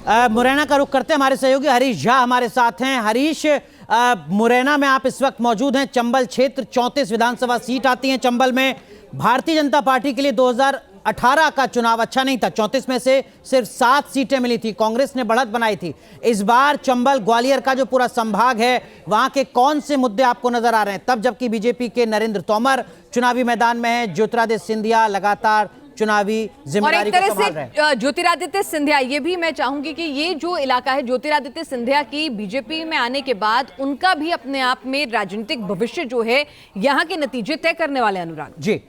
मुरैना का रुख करते हैं, हमारे सहयोगी हरीश झा हमारे साथ हैं। हरीश, मुरैना में आप इस वक्त मौजूद हैं। चंबल क्षेत्र 34 विधानसभा सीट आती हैं चंबल में। भारतीय जनता पार्टी के लिए 2018 का चुनाव अच्छा नहीं था, 34 में से सिर्फ 7 सीटें मिली थी, कांग्रेस ने बढ़त बनाई थी। इस बार चंबल ग्वालियर का जो पूरा संभाग है, वहां के कौन से मुद्दे आपको नजर आ रहे हैं? तब जबकि बीजेपी के नरेंद्र तोमर चुनावी मैदान में है, ज्योतिरादित्य सिंधिया लगातार चुनावी जिम्मेदारी को संभाल रहे हैं। ज्योतिरादित्य सिंधिया, ये भी मैं चाहूंगी कि ये जो इलाका है ज्योतिरादित्य सिंधिया की बीजेपी में आने के बाद उनका भी अपने आप में राजनीतिक भविष्य जो है यहाँ के नतीजे तय करने वाले। अनुराग जी,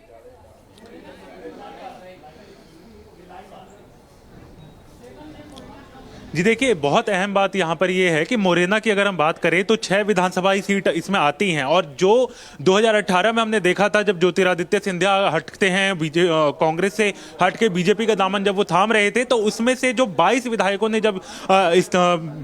जी देखिए, बहुत अहम बात यहाँ पर ये है कि मुरैना की अगर हम बात करें तो 6 विधानसभाई सीट इसमें आती हैं, और जो 2018 में हमने देखा था जब ज्योतिरादित्य सिंधिया हटते हैं कांग्रेस से हट के बीजेपी का दामन जब वो थाम रहे थे, तो उसमें से जो 22 विधायकों ने जब इस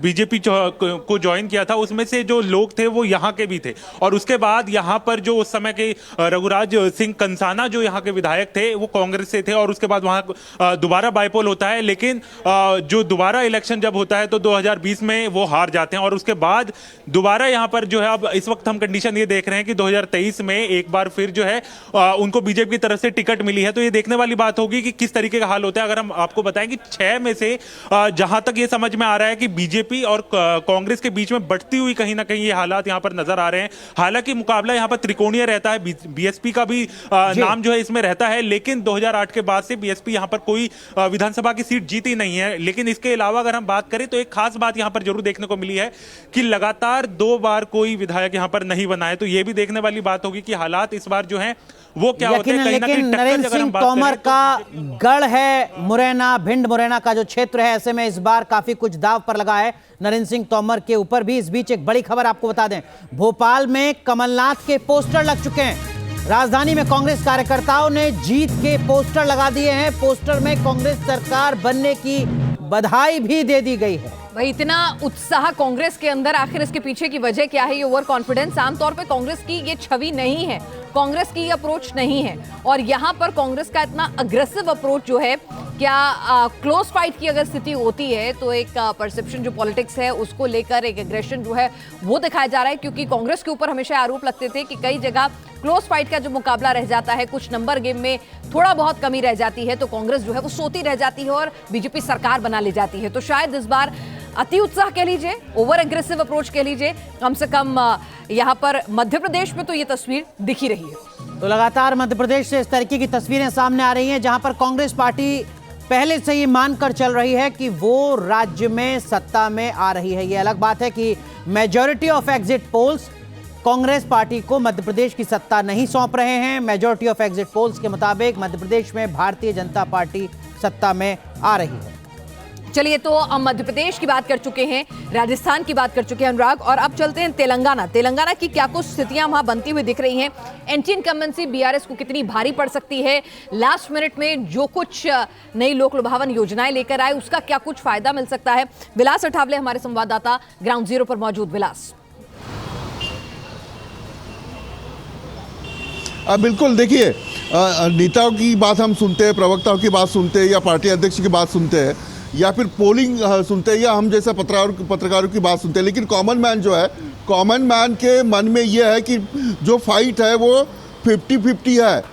बीजेपी को ज्वाइन किया था, उसमें से जो लोग थे वो यहाँ के भी थे। और उसके बाद यहाँ पर जो उस समय के रघुराज सिंह कंसाना जो यहाँ के विधायक थे वो कांग्रेस से थे, और उसके बाद वहाँ दोबारा बाईपोल होता है। लेकिन जो दोबारा इलेक्शन जब होता है तो 2020 में वो हार जाते हैं, और उसके बाद दोबारा यहां पर जो है अब इस वक्त हम कंडीशन ये देख रहे हैं कि 2023 में एक बार फिर जो है उनको बीजेपी की तरफ से टिकट मिली है। तो ये देखने वाली बात होगी कि किस तरीके का हाल होता है। अगर हम आपको बताएं कि 6 में से जहां तक ये समझ में आ रहा है कि बीजेपी और कांग्रेस के बीच में बढ़ती हुई कहीं ना कहीं ये हालात यहां पर नजर आ रहे हैं। हालांकि मुकाबला यहां पर त्रिकोणीय रहता है, बीएसपी का भी नाम जो है इसमें रहता है, लेकिन 2008 के बाद से बीएसपी यहां पर कोई विधानसभा की सीट जीती नहीं है। लेकिन इसके अलावा अगर हम बात करें तो एक खास बात यहां पर जरूर देखने को मिली है कि लगातार 2 बार कोई विधायक यहां पर नहीं बना है। तो यह भी देखने वाली बात होगी कि हालात इस बार जो हैं वो क्या होते हैं। लेकिन नरेंद्र सिंह तोमर का गढ़ है मुरैना, भिंड मुरैना का जो क्षेत्र है, ऐसे में इस बार काफी कुछ दांव पर लगा है नरेंद्र सिंह तोमर के ऊपर भी। इस बीच एक बड़ी खबर आपको बता दें, भोपाल में कमलनाथ के पोस्टर लग चुके हैं। राजधानी में कांग्रेस कार्यकर्ताओं ने जीत के पोस्टर लगा दिए हैं। पोस्टर में कांग्रेस सरकार बनने की बधाई भी दे दी गई है। भाई, इतना उत्साह कांग्रेस के अंदर, आखिर इसके पीछे की वजह क्या है? ये ओवर कॉन्फिडेंस आमतौर पे कांग्रेस की ये छवि नहीं है, कांग्रेस की अप्रोच नहीं है। और यहाँ पर कांग्रेस का इतना अग्रेसिव अप्रोच जो है, क्या क्लोज फाइट की अगर स्थिति होती है तो एक परसेप्शन जो पॉलिटिक्स है उसको लेकर एक एग्रेशन जो है वो दिखाया जा रहा है। क्योंकि कांग्रेस के ऊपर हमेशा आरोप लगते थे कि कई जगह क्लोज फाइट का जो मुकाबला रह जाता है, कुछ नंबर गेम में थोड़ा बहुत कमी रह जाती है, तो कांग्रेस जो है वो सोती रह जाती है और बीजेपी सरकार बना ले जाती है। तो शायद इस बार अति उत्साह कह लीजिए, ओवर एग्रेसिव अप्रोच कह लीजिए, कम से कम यहाँ पर मध्य प्रदेश में तो ये तस्वीर दिख ही रही है। तो लगातार मध्य प्रदेश से इस तरीके की तस्वीरें सामने आ रही हैं, जहां पर कांग्रेस पार्टी पहले से ही मानकर चल रही है कि वो राज्य में सत्ता में आ रही है। ये अलग बात है कि majority of exit polls Congress party को मध्य प्रदेश की सत्ता नहीं सौंप रहे हैं। मेजॉरिटी ऑफ एग्जिट पोल्स के मुताबिक मध्य प्रदेश में भारतीय जनता पार्टी सत्ता में आ रही है। चलिए, तो हम मध्य प्रदेश की बात कर चुके हैं, राजस्थान की बात कर चुके हैं अनुराग, और अब चलते हैं तेलंगाना। तेलंगाना की क्या कुछ स्थितियां वहां बनती हुई दिख रही हैं? एंटी इनकम्बेंसी बीआरएस को कितनी भारी पड़ सकती है? लास्ट मिनट में जो कुछ नई लोक लुभावन योजनाएं लेकर आए उसका क्या कुछ फायदा मिल सकता है? विलास अठावले हमारे संवाददाता ग्राउंड जीरो पर मौजूद। विलास, बिल्कुल, देखिए, नेताओं की बात हम सुनते हैं, प्रवक्ताओं की बात सुनते हैं, या पार्टी अध्यक्ष की बात सुनते हैं, या फिर पोलिंग सुनते हैं, या हम जैसे पत्रकारों की बात सुनते हैं। लेकिन कॉमन मैन जो है, कॉमन मैन के मन में ये है कि जो फाइट है वो 50-50 है।